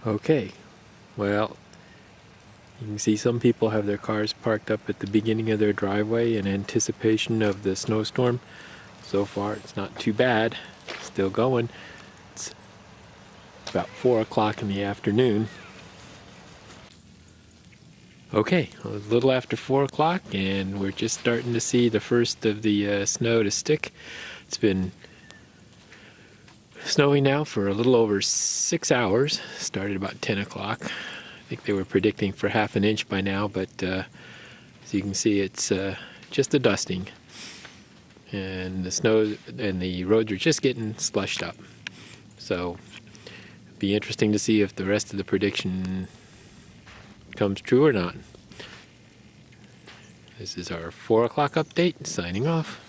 Okay, well, you can see some people have their cars parked up at the beginning of their driveway in anticipation of the snowstorm. So far, it's not too bad. Still going. It's about 4 o'clock in the afternoon. Okay, well, it's a little after 4 o'clock, and we're just starting to see the first of the snow to stick. It's been snowing now for a little over 6 hours. Started about 10 o'clock. I think they were predicting for half an inch by now, but as you can see, it's just a dusting. And the snow and the roads are just getting slushed up. So it'll be interesting to see if the rest of the prediction comes true or not. This is our 4 o'clock update, signing off.